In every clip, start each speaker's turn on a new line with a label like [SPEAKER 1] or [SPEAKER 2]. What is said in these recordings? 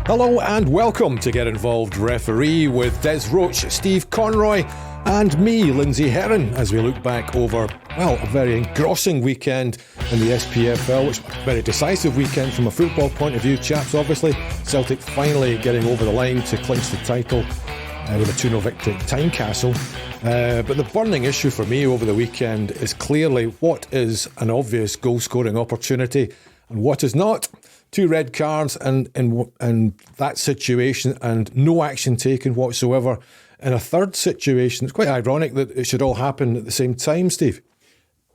[SPEAKER 1] Hello and welcome to Get Involved Referee with Des Roach, Steve Conroy and me, Lindsay Heron, as we look back over, well, a very engrossing weekend in the SPFL, which was a very decisive weekend from a football point of view, chaps, obviously. Celtic finally getting over the line to clinch the title with a 2-0 victory at Tynecastle. But the burning issue for me over the weekend is clearly what is an obvious goal-scoring opportunity and what is not. 2 red cards and that situation and no action taken whatsoever. In a third situation, it's quite ironic that it should all happen at the same time, Steve.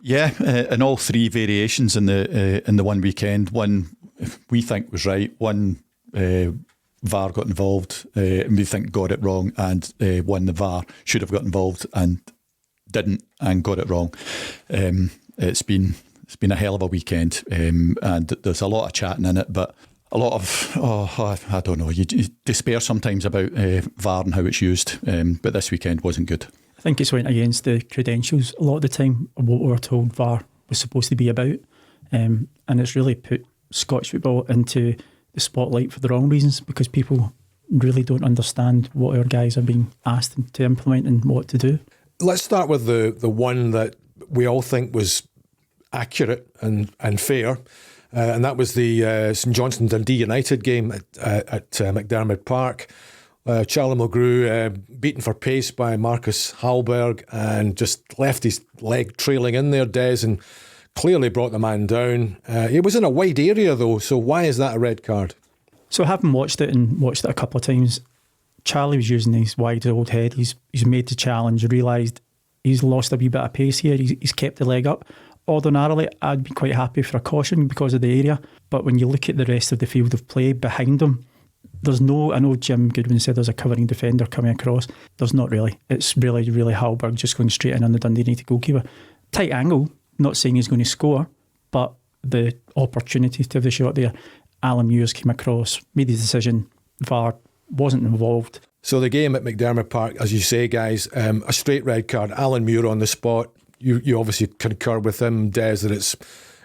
[SPEAKER 2] Yeah, in all 3 variations in the one weekend. One we think was right, one VAR got involved and we think got it wrong, and one the VAR should have got involved and didn't and got it wrong. It's been a hell of a weekend, and there's a lot of chatting in it, but a lot of, I don't know, you despair sometimes about VAR and how it's used, but this weekend wasn't good.
[SPEAKER 3] I think it's went against the credentials a lot of the time of what we were told VAR was supposed to be about, and it's really put Scottish football into the spotlight for the wrong reasons, because people really don't understand what our guys are being asked to implement and what to do.
[SPEAKER 1] Let's start with the one that we all think was accurate and fair, and that was the St Johnstone Dundee United game at McDiarmid Park. Charlie Mulgrew beaten for pace by Marcus Hallberg and just left his leg trailing in there, Des, and clearly brought the man down. It was in a wide area though, so why is that a red card?
[SPEAKER 3] So having watched it a couple of times, Charlie was using his wide old head. He's made the challenge, realised he's lost a wee bit of pace here, he's kept the leg up. Ordinarily, I'd be quite happy for a caution because of the area. But when you look at the rest of the field of play behind him, there's no, I know Jim Goodwin said there's a covering defender coming across. There's not really. It's really Hallberg just going straight in on the Dundee United goalkeeper. Tight angle, not saying he's going to score, but the opportunity to have the shot there. Alan Muirs came across, made his decision, VAR wasn't involved.
[SPEAKER 1] So the game at McDiarmid Park, as you say, guys, a straight red card. Alan Muir on the spot. You obviously concur with him, Des, that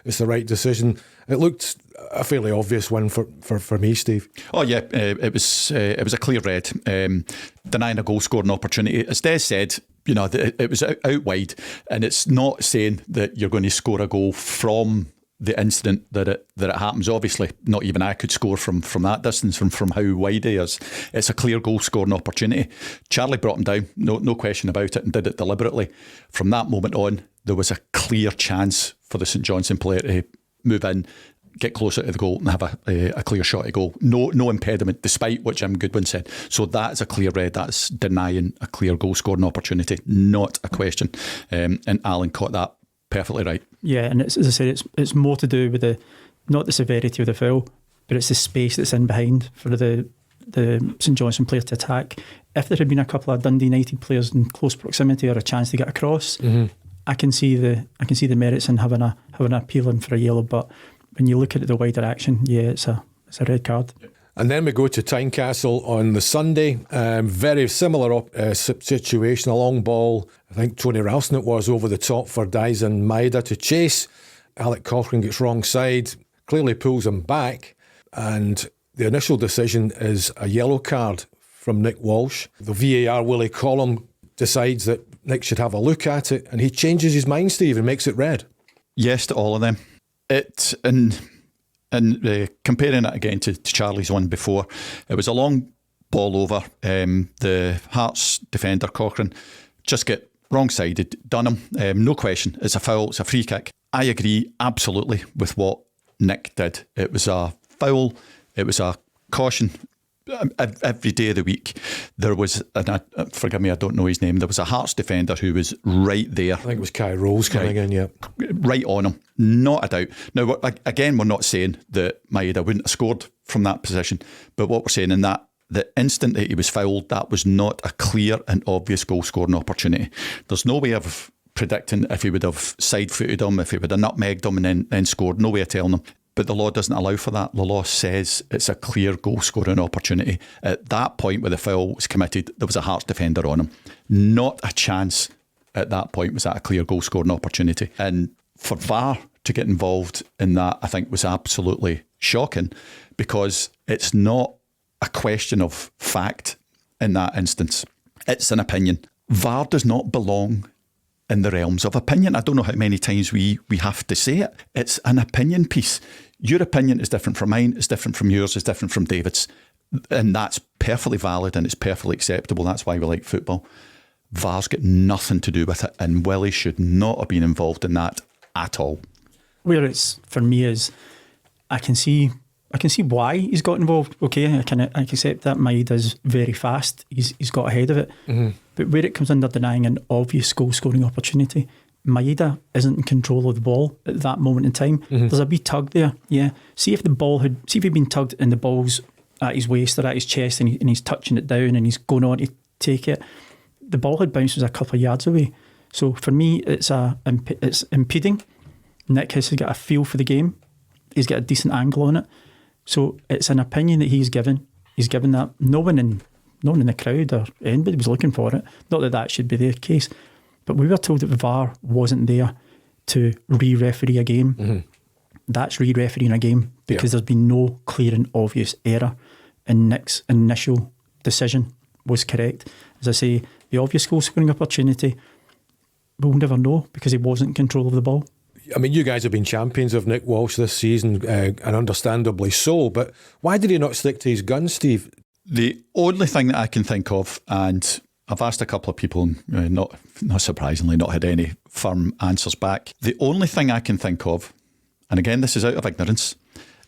[SPEAKER 1] it's the right decision. It looked a fairly obvious one for me, Steve.
[SPEAKER 2] Oh yeah, it was a clear red, denying a goal scoring opportunity. As Des said, you know, it was out wide, and it's not saying that you're going to score a goal from the incident that it happens. Obviously, not even I could score from that distance, from how wide he is. It's a clear goal scoring opportunity. Charlie brought him down, no question about it, and did it deliberately. From that moment on, there was a clear chance for the St Johnstone player to move in, get closer to the goal and have a clear shot at goal. No impediment, despite what Jim Goodwin said. So that is a clear red. That's denying a clear goal scoring opportunity, not a question. And Alan caught that perfectly right.
[SPEAKER 3] Yeah, and as I said, it's more to do with not the severity of the foul, but it's the space that's in behind for the St Johnstone player to attack. If there had been a couple of Dundee United players in close proximity or a chance to get across, I can see the merits in having a appealing for a yellow. But when you look at the wider action, yeah, it's a red card.
[SPEAKER 1] And then we go to Tynecastle on the Sunday. Very similar situation, a long ball. I think Tony Ralston it was over the top for Dyson Maeda to chase. Alec Cochrane gets wrong side, clearly pulls him back. And the initial decision is a yellow card from Nick Walsh. The VAR, Willie Collum, decides that Nick should have a look at it, and he changes his mind, Steve, and makes it red.
[SPEAKER 2] Yes to all of them. And comparing it again to Charlie's one before, it was a long ball over. The Hearts defender, Cochrane, just get wrong-sided, done him. No question, it's a foul, it's a free kick. I agree absolutely with what Nick did. It was a foul, it was a caution. Every day of the week there was, forgive me, I don't know his name, there was a Hearts defender who was right there.
[SPEAKER 1] I think it was Kai Rolls coming in, yeah.
[SPEAKER 2] Right on him, not a doubt. Now, again, we're not saying that Maeda wouldn't have scored from that position, but what we're saying in that, the instant that he was fouled, that was not a clear and obvious goal-scoring opportunity. There's no way of predicting if he would have side-footed him, if he would have nutmegged him and then scored. No way of telling him. But the law doesn't allow for that. The law says it's a clear goal-scoring opportunity. At that point where the foul was committed, there was a Hearts defender on him. Not a chance at that point was that a clear goal-scoring opportunity. And for VAR to get involved in that, I think was absolutely shocking, because it's not a question of fact in that instance. It's an opinion. VAR does not belong in the realms of opinion. I don't know how many times we have to say it. It's an opinion piece. Your opinion is different from mine, it's different from yours, it's different from David's. And that's perfectly valid and it's perfectly acceptable. That's why we like football. VAR's got nothing to do with it, and Willie should not have been involved in that at all.
[SPEAKER 3] Where it's, for me, is I can see why he's got involved. Okay, I can accept that. Maida's very fast. He's got ahead of it. But where it comes under denying an obvious goal scoring opportunity, Maeda isn't in control of the ball at that moment in time. There's a wee tug there. Yeah. See if he'd been tugged and the ball's at his waist or at his chest and he's touching it down and he's going on to take it. The ball had bounced a couple of yards away. So for me, it's impeding. Nick has got a feel for the game. He's got a decent angle on it. So it's an opinion that he's given. He's given that. No one in the crowd or anybody was looking for it. Not that that should be the case. But we were told that the VAR wasn't there to re-referee a game. That's re-refereeing a game because there's been no clear and obvious error, and Nick's initial decision was correct. As I say, the obvious goal scoring opportunity, we'll never know because he wasn't in control of the ball.
[SPEAKER 1] I mean, you guys have been champions of Nick Walsh this season, and understandably so, but why did he not stick to his guns, Steve?
[SPEAKER 2] The only thing that I can think of, and I've asked a couple of people, not surprisingly, not had any firm answers back. The only thing I can think of, and again, this is out of ignorance,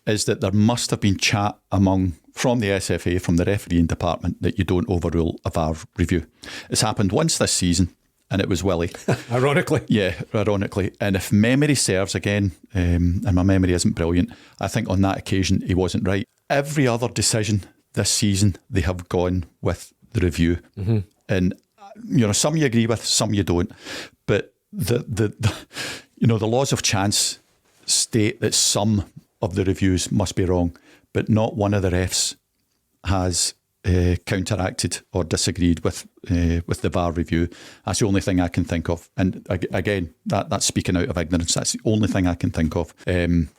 [SPEAKER 2] is that there must have been chat from the SFA, from the refereeing department, that you don't overrule a VAR review. It's happened once this season, and it was Willie.
[SPEAKER 1] Ironically.
[SPEAKER 2] Yeah, ironically. And if memory serves again, and my memory isn't brilliant, I think on that occasion he wasn't right. Every other decision this season, they have gone with the review. And some you agree with, some you don't. But the laws of chance state that some of the reviews must be wrong, but not one of the refs has counteracted or disagreed with the VAR review. That's the only thing I can think of. And again, that's speaking out of ignorance. That's the only thing I can think of.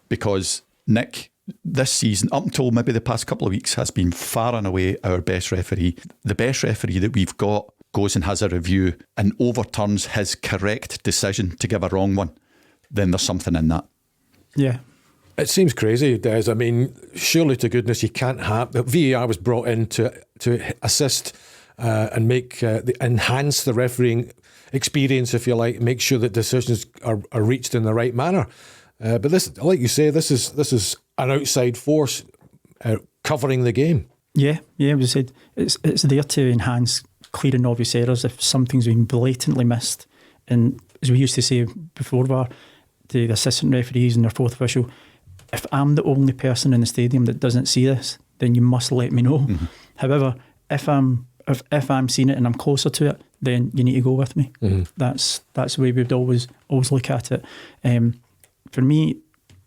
[SPEAKER 2] Because Nick, this season, up until maybe the past couple of weeks, has been far and away our best referee. The best referee that we've got goes and has a review and overturns his correct decision to give a wrong one. Then there's something in that. Yeah.
[SPEAKER 1] It seems crazy, Des. I mean, surely to goodness you can't have... The VAR was brought in to assist and enhance the refereeing experience, if you like, make sure that decisions are reached in the right manner. But this, like you say, this is an outside force covering the game.
[SPEAKER 3] Yeah, we said it's there to enhance clear and obvious errors if something's been blatantly missed. And as we used to say before VAR, the assistant referees and their fourth official, if I'm the only person in the stadium that doesn't see this, then you must let me know. However, if I'm seeing it and I'm closer to it, then you need to go with me. That's the way we'd always look at it. For me,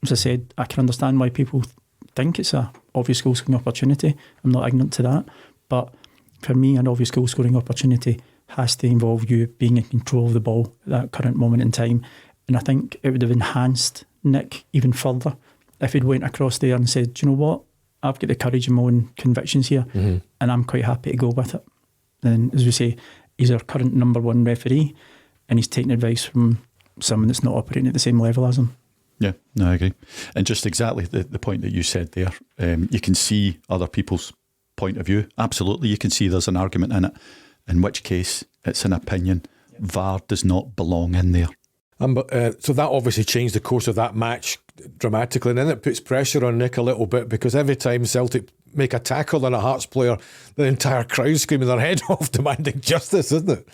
[SPEAKER 3] as I said, I can understand why people think it's a obvious goal scoring opportunity. I'm not ignorant to that, but for me, an obvious goal scoring opportunity has to involve you being in control of the ball at that current moment in time. And I think it would have enhanced Nick even further if he'd went across there and said, do you know what, I've got the courage of my own convictions here, and I'm quite happy to go with it. And as we say, he's our current number one referee, and he's taking advice from someone that's not operating at the same level as him.
[SPEAKER 2] Yeah, no, I agree. And just exactly the point that you said there, you can see other people's point of view. Absolutely, you can see there's an argument in it, in which case it's an opinion. VAR does not belong in there.
[SPEAKER 1] So that obviously changed the course of that match dramatically, and then it puts pressure on Nick a little bit, because every time Celtic make a tackle on a Hearts player, the entire crowd's screaming their head off, demanding justice, isn't it?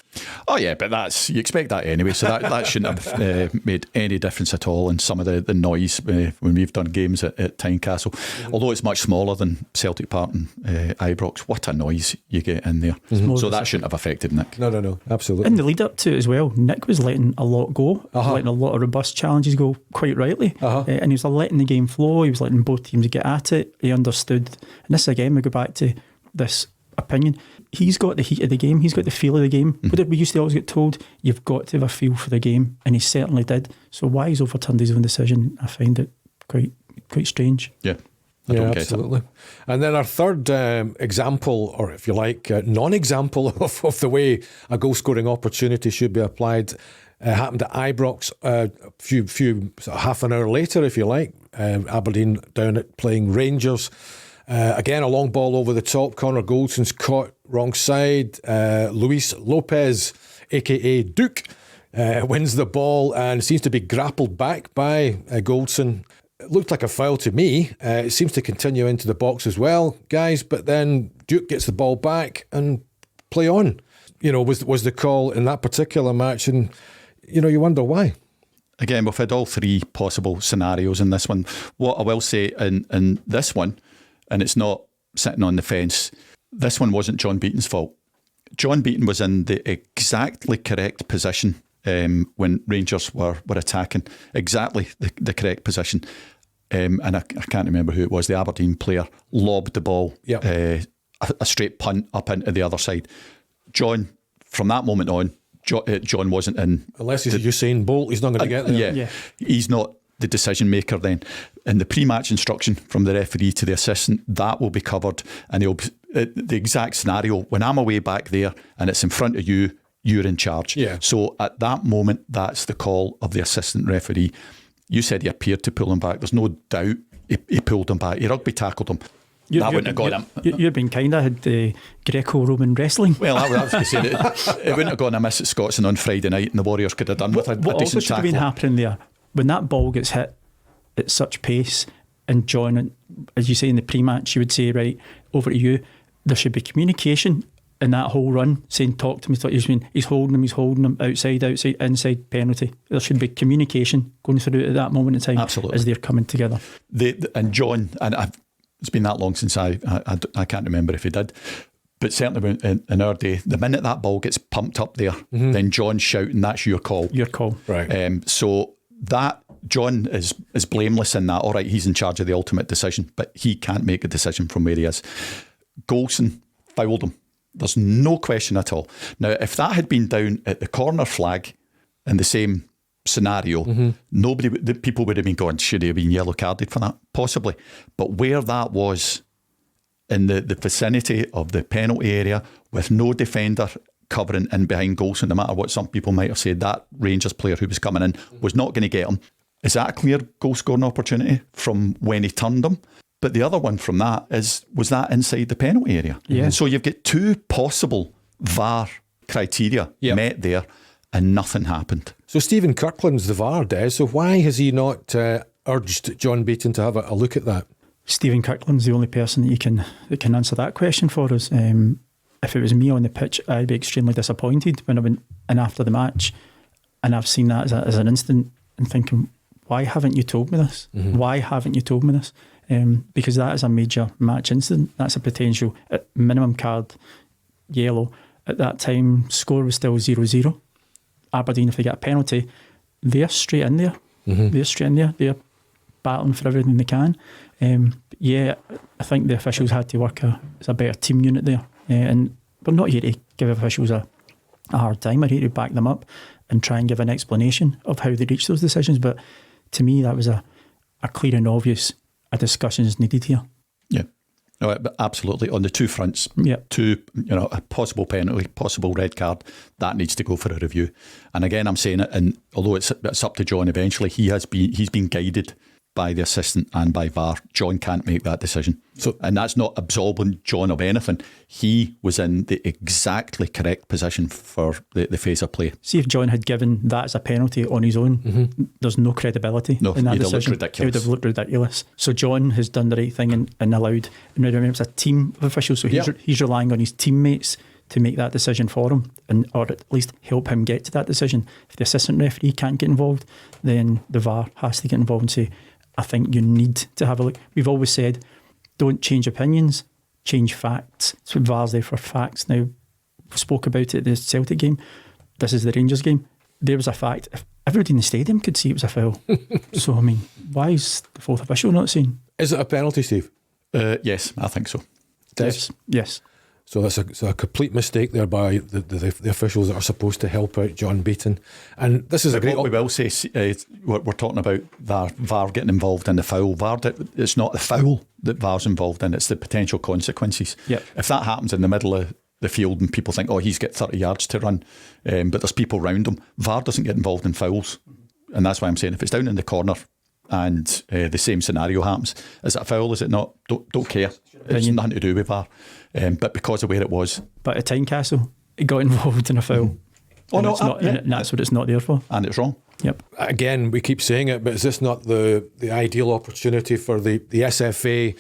[SPEAKER 2] Oh yeah, but you expect that anyway, so that shouldn't have made any difference at all in some of the noise when we've done games at Tynecastle. Although it's much smaller than Celtic Park and Ibrox, what a noise you get in there. So that shouldn't have affected Nick.
[SPEAKER 1] No, absolutely.
[SPEAKER 3] In the lead up to it as well, Nick was letting a lot go, letting a lot of robust challenges go, quite rightly, and he was letting the game flow. He was letting both teams get at it. He understood. And this again, we go back to this opinion. He's got the heat of the game. He's got the feel of the game. We used to always get told, you've got to have a feel for the game, and he certainly did. So why he's overturned his own decision, I find it quite strange.
[SPEAKER 2] Yeah, I don't get
[SPEAKER 1] absolutely.
[SPEAKER 2] it.
[SPEAKER 1] And then our third example, or if you like, non-example of the way a goal-scoring opportunity should be applied, happened at Ibrox a few half an hour later, if you like. Aberdeen down at playing Rangers. Again, a long ball over the top. Connor Goldson's caught wrong side. Luis Lopez, a.k.a. Duke, wins the ball and seems to be grappled back by Goldson. It looked like a foul to me. It seems to continue into the box as well, guys, but then Duke gets the ball back and play on. Was the call in that particular match, and you wonder why.
[SPEAKER 2] Again, we've had all three possible scenarios in this one. What I will say in this one, and it's not sitting on the fence, this one wasn't John Beaton's fault. John Beaton was in the exactly correct position when Rangers were attacking. Exactly the correct position. And I can't remember who it was. The Aberdeen player lobbed the ball, a straight punt up into the other side. John, from that moment on, John wasn't in. Unless
[SPEAKER 1] he's Usain Bolt, he's not going to get there.
[SPEAKER 2] Yeah, he's not the decision maker then. And the pre-match instruction from the referee to the assistant, that will be covered, and the exact scenario, when I'm away back there and it's in front of you, you're in charge.
[SPEAKER 1] Yeah.
[SPEAKER 2] So at that moment, that's the call of the assistant referee. You said he appeared to pull him back. There's no doubt he pulled him back. He rugby tackled him. That wouldn't have got him.
[SPEAKER 3] You've been kind of had Greco-Roman wrestling.
[SPEAKER 2] Well, I was going to say that it wouldn't have gone amiss at Scotsman on Friday night, and the Warriors could have done with a decent tackle.
[SPEAKER 3] What also should have been happening there, when that ball gets hit at such pace, and John, as you say in the pre-match, you would say, right, over to you, there should be communication in that whole run, saying, talk to me, he's holding him, outside, inside, penalty. There should be communication going through at that moment in time.
[SPEAKER 2] Absolutely.
[SPEAKER 3] As they're coming together.
[SPEAKER 2] And John, it's been that long since I can't remember if he did, but certainly in our day, the minute that ball gets pumped up there, then John's shouting, that's your call.
[SPEAKER 3] Your call.
[SPEAKER 1] Right.
[SPEAKER 2] So that John is blameless in that. All right, he's in charge of the ultimate decision, but he can't make a decision from where he is. Golson fouled him. There's no question at all. Now, if that had been down at the corner flag in the same scenario, the people would have been going, should he have been yellow carded for that? Possibly. But where that was in the vicinity of the penalty area with no defender covering in behind Golson, no matter what some people might have said, that Rangers player who was coming in was not going to get him. Is that a clear goal scoring opportunity from when he turned him? But the other one from that was that inside the penalty area.
[SPEAKER 3] Yeah.
[SPEAKER 2] So you've got two possible VAR criteria met there, and nothing happened.
[SPEAKER 1] So Stephen Kirkland's the VAR, Des. So why has he not urged John Beaton to have a look at that?
[SPEAKER 3] Stephen Kirkland's the only person that can answer that question for us. If it was me on the pitch, I'd be extremely disappointed when I went in after the match, and I've seen that as an instant and thinking, why haven't you told me this? Why haven't you told me this? Because that is a major match incident. That's a potential minimum card yellow. At that time, score was still 0-0. Aberdeen, if they get a penalty, they're straight in there. They're straight in there. They're battling for everything they can. I think the officials had to work as a better team unit there. And we're not here to give officials a hard time. We're here to back them up and try and give an explanation of how they reach those decisions. But to me, that was a clear and obvious a discussion is needed here.
[SPEAKER 2] Yeah. No, absolutely. On the two fronts, a possible penalty, possible red card, that needs to go for a review. And again, I'm saying it, and although it's up to John eventually, he's been guided by the assistant and by VAR. John can't make that decision. And that's not absolving John of anything. He was in the exactly correct position for the phase of play.
[SPEAKER 3] See, if John had given that as a penalty on his own, there's no credibility in that decision. It would have looked ridiculous. So John has done the right thing and allowed, and remember, it's a team of officials, so he's relying on his teammates to make that decision for him, or at least help him get to that decision. If the assistant referee can't get involved, then the VAR has to get involved and say, I think you need to have a look. We've always said, don't change opinions, change facts. So VAR's there for facts. Now, we spoke about it at the Celtic game. This is the Rangers game. There was a fact. If everybody in the stadium could see it was a foul. So, I mean, why is the fourth official not seeing?
[SPEAKER 1] Is it a penalty, Steve?
[SPEAKER 2] Yes, I think so.
[SPEAKER 3] Yes.
[SPEAKER 1] So that's a complete mistake there by the officials that are supposed to help out John Beaton. And this is a great...
[SPEAKER 2] What we will say, we're talking about VAR getting involved in the foul. It's not the foul that VAR's involved in, it's the potential consequences.
[SPEAKER 3] Yep.
[SPEAKER 2] If that happens in the middle of the field and people think, oh, he's got 30 yards to run, but there's people around him, VAR doesn't get involved in fouls. And that's why I'm saying if it's down in the corner and the same scenario happens, is it a foul, is it not? Don't care. It's nothing to do with VAR. But because of where it was.
[SPEAKER 3] But at Tynecastle, it got involved in a foul.
[SPEAKER 2] Oh, no,
[SPEAKER 3] and that's what it's not there for.
[SPEAKER 2] And it's wrong.
[SPEAKER 3] Yep.
[SPEAKER 1] Again, we keep saying it, but is this not the ideal opportunity for the SFA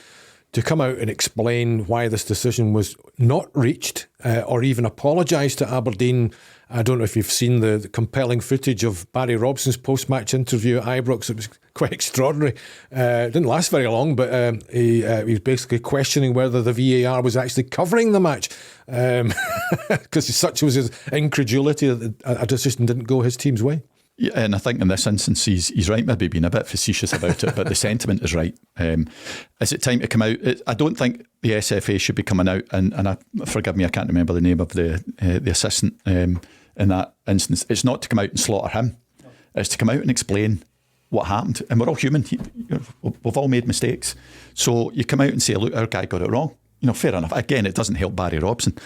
[SPEAKER 1] to come out and explain why this decision was not reached or even apologise to Aberdeen? I don't know if you've seen the compelling footage of Barry Robson's post-match interview at Ibrox. It was quite extraordinary. It didn't last very long, but he was basically questioning whether the VAR was actually covering the match because such was his incredulity that a decision didn't go his team's way.
[SPEAKER 2] Yeah, and I think in this instance he's right, maybe being a bit facetious about it, but the sentiment is right. Is it time to come out? I don't think the SFA should be coming out, and forgive me, I can't remember the name of the assistant in that instance. It's not to come out and slaughter him. It's to come out and explain what happened. And we're all human. We've all made mistakes. So you come out and say, look, our guy got it wrong. Fair enough. Again, it doesn't help Barry Robson.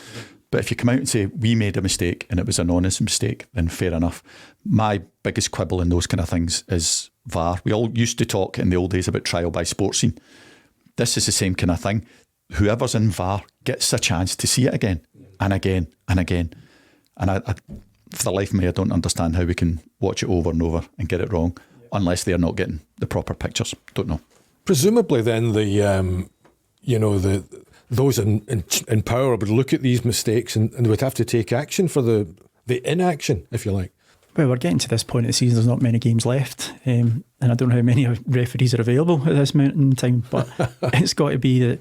[SPEAKER 2] But if you come out and say, we made a mistake and it was an honest mistake, then fair enough. My biggest quibble in those kind of things is VAR. We all used to talk in the old days about trial by sports scene. This is the same kind of thing. Whoever's in VAR gets a chance to see it again and again and again. And I for the life of me, I don't understand how we can watch it over and over and get it wrong unless they're not getting the proper pictures. Don't know.
[SPEAKER 1] Presumably then those in power would look at these mistakes and would have to take action for the inaction, if you like.
[SPEAKER 3] Well, we're getting to this point of the season, there's not many games left, and I don't know how many referees are available at this moment in time, but it's got to be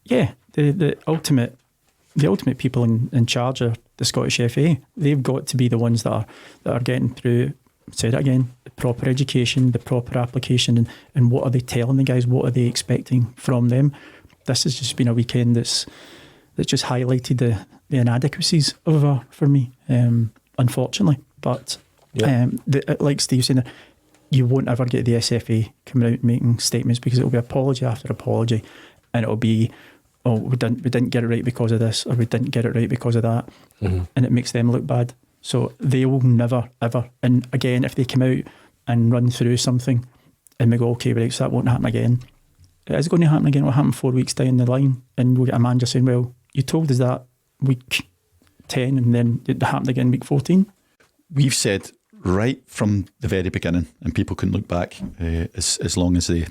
[SPEAKER 3] the ultimate people in charge of the Scottish FA. They've got to be the ones that are getting through, said it again, the proper education, the proper application, and what are they telling the guys, what are they expecting from them. This has just been a weekend that's just highlighted the inadequacies of VAR for me, unfortunately. But like Steve saying, you won't ever get the SFA coming out making statements because it'll be apology after apology, and it'll be, oh, we didn't get it right because of this, or we didn't get it right because of that, and it makes them look bad. So they will never ever. And again, if they come out and run through something, and we go, okay, right, so that won't happen again. It is going to happen again. It will happen 4 weeks down the line, and we'll get a manager saying, well, you told us that week 10 and then it happened again week 14.
[SPEAKER 2] We've said right from the very beginning, and people can look back as long as they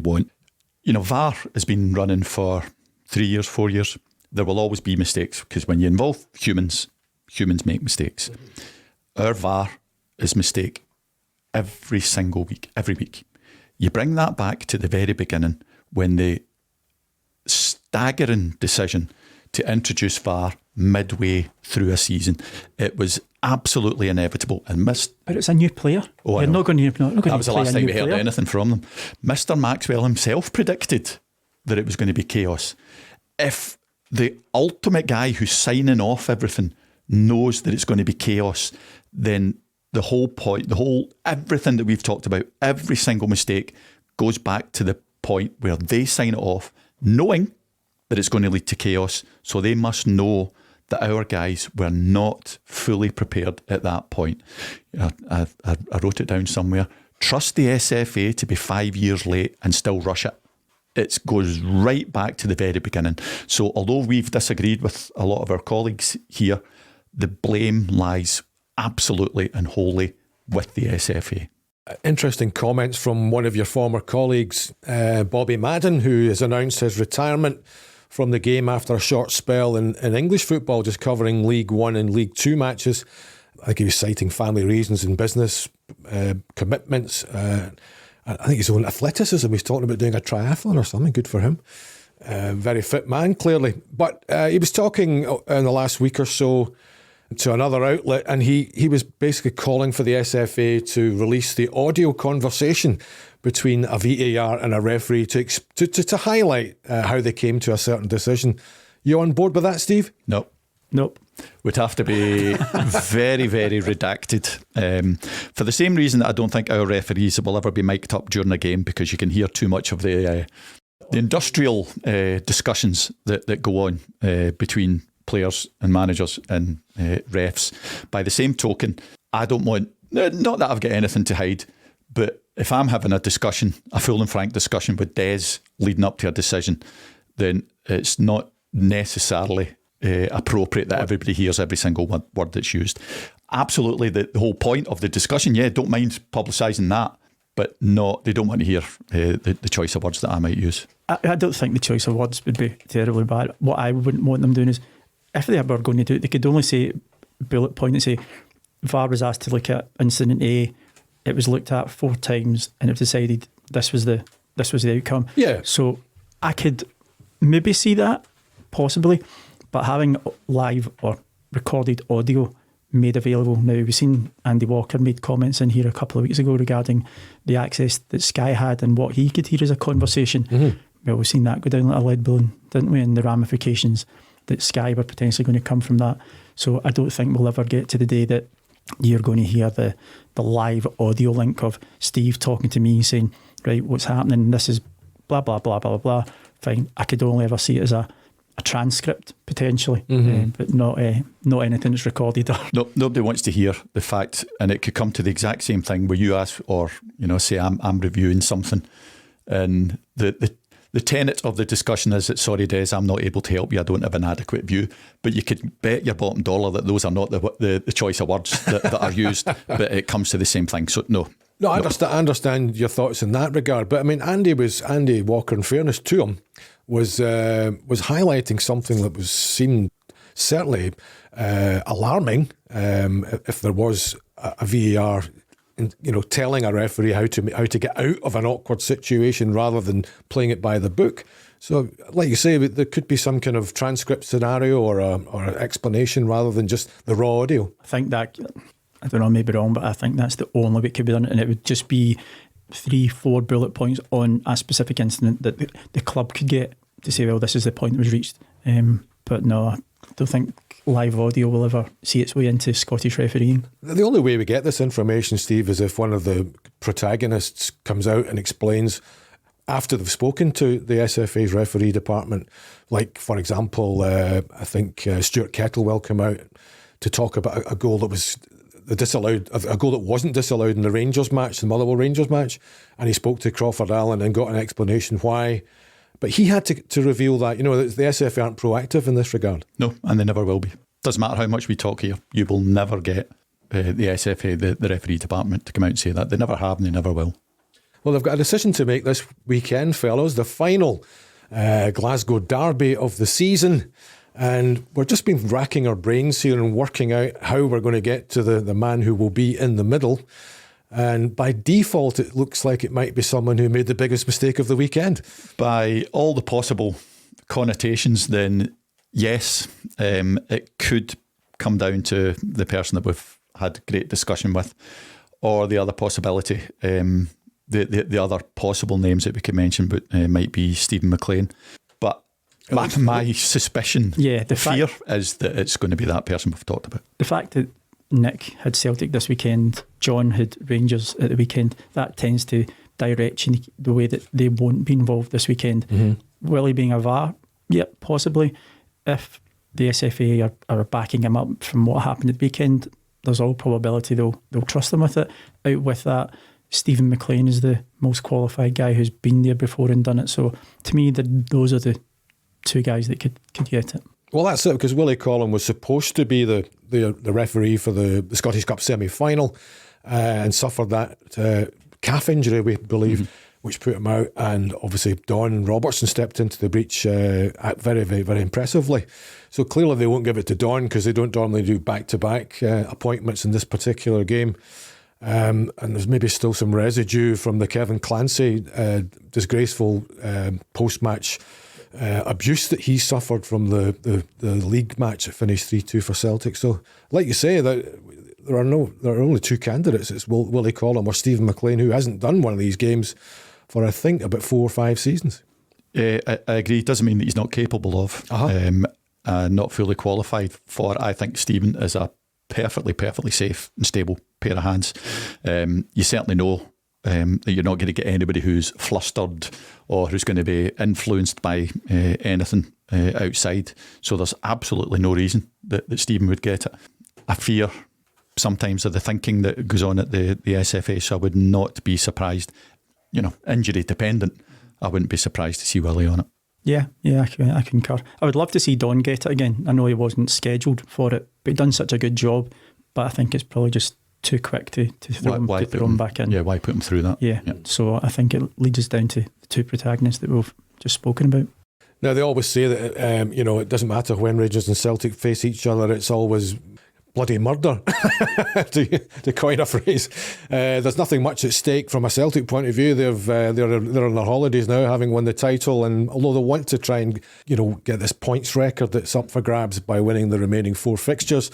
[SPEAKER 2] want. VAR has been running for 3 years, 4 years. There will always be mistakes because when you involve humans make mistakes. Our VAR is mistake every single week, every week. You bring that back to the very beginning when the staggering decision to introduce VAR midway through a season. It was absolutely inevitable and missed.
[SPEAKER 3] But it's a new player.
[SPEAKER 2] Oh,
[SPEAKER 3] You're not going to
[SPEAKER 2] that was the last time we heard
[SPEAKER 3] player.
[SPEAKER 2] anything from them. Mr. Maxwell himself predicted that it was going to be chaos. If the ultimate guy who's signing off everything knows that it's going to be chaos, then the whole point, everything that we've talked about, every single mistake goes back to the point where they sign it off, knowing that it's going to lead to chaos. So they must know that our guys were not fully prepared at that point. I wrote it down somewhere. Trust the SFA to be 5 years late and still rush it. It goes right back to the very beginning. So although we've disagreed with a lot of our colleagues here, the blame lies absolutely and wholly with the SFA.
[SPEAKER 1] Interesting comments from one of your former colleagues, Bobby Madden, who has announced his retirement from the game after a short spell in English football, just covering League One and League Two matches. I think he was citing family reasons and business commitments. I think his own athleticism. He's talking about doing a triathlon or something. Good for him. Very fit man, clearly. But he was talking in the last week or so to another outlet, and he was basically calling for the SFA to release the audio conversation between a VAR and a referee to highlight how they came to a certain decision. You on board with that, Steve?
[SPEAKER 3] Nope.
[SPEAKER 2] Would have to be very, very redacted. For the same reason that I don't think our referees will ever be mic'd up during a game, because you can hear too much of the industrial discussions that go on between players and managers and refs. By the same token, I don't want, not that I've got anything to hide, but if I'm having a discussion, a full and frank discussion with Des leading up to a decision, then it's not necessarily appropriate that everybody hears every single word that's used. Absolutely, the whole point of the discussion, don't mind publicising that, but they don't want to hear the choice of words that I might use.
[SPEAKER 3] I don't think the choice of words would be terribly bad. What I wouldn't want them doing is, if they were going to do it, they could only say, bullet point and say, VAR was asked to look at incident A, it was looked at 4 times and it was decided this was the outcome.
[SPEAKER 1] Yeah.
[SPEAKER 3] So I could maybe see that, possibly, but having live or recorded audio made available now. We've seen Andy Walker made comments in here a couple of weeks ago regarding the access that Sky had and what he could hear as a conversation. Mm-hmm. Well, we've seen that go down like a lead balloon, didn't we? And the ramifications that Sky were potentially going to come from that. So I don't think we'll ever get to the day that you're going to hear the live audio link of Steve talking to me saying, right, what's happening? This is blah, blah, blah, blah, blah. Fine. I could only ever see it as a transcript potentially, but not anything that's recorded.
[SPEAKER 2] No, nobody wants to hear the fact, and it could come to the exact same thing where you ask, or say I'm reviewing something, and the tenet of the discussion is that, sorry Des, I'm not able to help you, I don't have an adequate view. But you could bet your bottom dollar that those are not the choice of words that are used, but it comes to the same thing. So no. No,
[SPEAKER 1] I understand your thoughts in that regard, but I mean, Andy Walker, in fairness to him, was highlighting something that was seen certainly alarming. If there was a VAR, telling a referee how to get out of an awkward situation rather than playing it by the book. So, like you say, there could be some kind of transcript scenario or an explanation rather than just the raw audio.
[SPEAKER 3] I think that, I don't know, I may be wrong, but I think that's the only way it could be done, and it would just be 3-4 bullet points on a specific incident that the club could get to say, well, this is the point that was reached. But no, I don't think live audio will ever see its way into Scottish refereeing.
[SPEAKER 1] The only way we get this information, Steve, is if one of the protagonists comes out and explains after they've spoken to the SFA's referee department. Like, for example, I think Stuart Kettlewell came out to talk about a goal that was a goal that wasn't disallowed in the Rangers match, the Motherwell Rangers match, and he spoke to Crawford Allen and got an explanation why. But he had to reveal that, the SFA aren't proactive in this regard.
[SPEAKER 2] No, and they never will be. Doesn't matter how much we talk here, you will never get the SFA, the referee department, to come out and say that. They never have and they never will.
[SPEAKER 1] Well, they've got a decision to make this weekend, fellows. The final Glasgow derby of the season. And we've just been racking our brains here and working out how we're going to get to the man who will be in the middle. And by default, it looks like it might be someone who made the biggest mistake of the weekend.
[SPEAKER 2] By all the possible connotations, then yes, it could come down to the person that we've had great discussion with, or the other possibility, the other possible names that we could mention, but might be Stephen McLean. But my suspicion, fear is that it's going to be that person we've talked about.
[SPEAKER 3] The fact that Nick had Celtic this weekend, John had Rangers at the weekend, that tends to direct the way that they won't be involved this weekend. Mm-hmm. Willie being a VAR, yep, possibly. If the SFA are backing him up from what happened at the weekend, there's all probability they'll trust him with it. Out with that, Stephen McLean is the most qualified guy who's been there before and done it. So to me, those are the two guys that could get it.
[SPEAKER 1] Well, that's it, because Willie Collum was supposed to be the referee for the Scottish Cup semi-final and suffered that calf injury, we believe, which put him out. And obviously Don Robertson stepped into the breach very, very, very impressively. So clearly they won't give it to Don because they don't normally do back-to-back appointments in this particular game. And there's maybe still some residue from the Kevin Clancy disgraceful post-match abuse that he suffered from the league match that finished 3-2 for Celtic. So, like you say, that there are only two candidates. It's Willie Collum or Stephen McLean, who hasn't done one of these games for, I think, about 4 or 5 seasons.
[SPEAKER 2] I agree. Doesn't mean that he's not capable of, not fully qualified for. I think Stephen is a perfectly safe and stable pair of hands. You certainly know that you're not going to get anybody who's flustered or who's going to be influenced by anything outside. So there's absolutely no reason that Stephen would get it. I fear sometimes of the thinking that goes on at the SFA, so I would not be surprised. Injury dependent, I wouldn't be surprised to see Willie on it.
[SPEAKER 3] Yeah, I concur. I would love to see Don get it again. I know he wasn't scheduled for it, but he done such a good job. But I think it's probably just too quick to throw him back in.
[SPEAKER 2] Yeah, why put him through that?
[SPEAKER 3] Yeah. So I think it leads us down to the two protagonists that we've just spoken about.
[SPEAKER 1] Now, they always say that, it doesn't matter when Rangers and Celtic face each other, it's always bloody murder, to coin a phrase. There's nothing much at stake from a Celtic point of view. They're on their holidays now, having won the title, and although they want to try and get this points record that's up for grabs by winning the remaining 4 fixtures,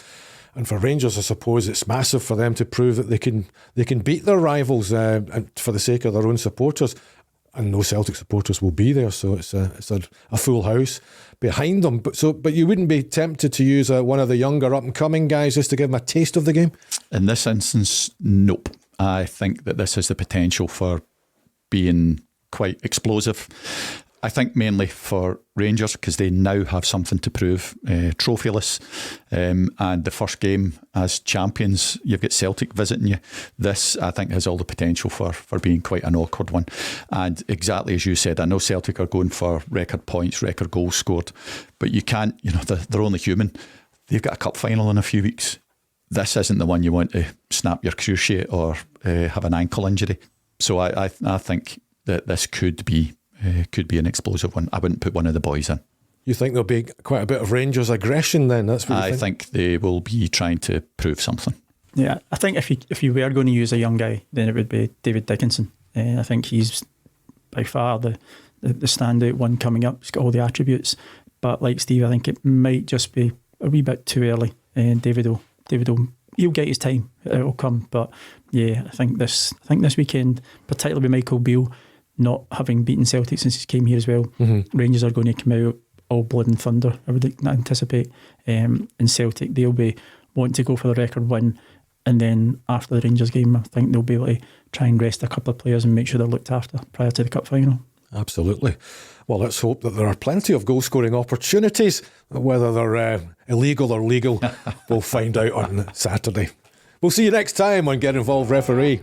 [SPEAKER 1] and for Rangers, I suppose it's massive for them to prove that they can beat their rivals, and for the sake of their own supporters. And no Celtic supporters will be there, so it's a full house behind them. But you wouldn't be tempted to use one of the younger up and coming guys just to give them a taste of the game?
[SPEAKER 2] In this instance, nope. I think that this has the potential for being quite explosive. I think mainly for Rangers because they now have something to prove, trophyless, and the first game as champions, you've got Celtic visiting you. This, I think, has all the potential for being quite an awkward one. And exactly as you said, I know Celtic are going for record points, record goals scored, but you can't, they're only human. They've got a cup final in a few weeks. This isn't the one you want to snap your cruciate or have an ankle injury. So I think that this could be an explosive one. I wouldn't put one of the boys in.
[SPEAKER 1] You think there'll be quite a bit of Rangers aggression then? That's what
[SPEAKER 2] I think they will be trying to prove something.
[SPEAKER 3] Yeah, I think if you were going to use a young guy, then it would be David Dickinson. I think he's by far the standout one coming up. He's got all the attributes. But like Steve, I think it might just be a wee bit too early. And David will he'll get his time. It'll come. But yeah, I think this weekend, particularly with Michael Beale not having beaten Celtic since he came here as well, Rangers are going to come out all blood and thunder, I would anticipate. And Celtic, they'll be wanting to go for the record win, and then after the Rangers game, I think they'll be able to try and rest a couple of players and make sure they're looked after prior to the cup final.
[SPEAKER 1] Absolutely. Well, let's hope that there are plenty of goal scoring opportunities. Whether they're illegal or legal, we'll find out on Saturday. We'll see you next time on Get Involved Referee.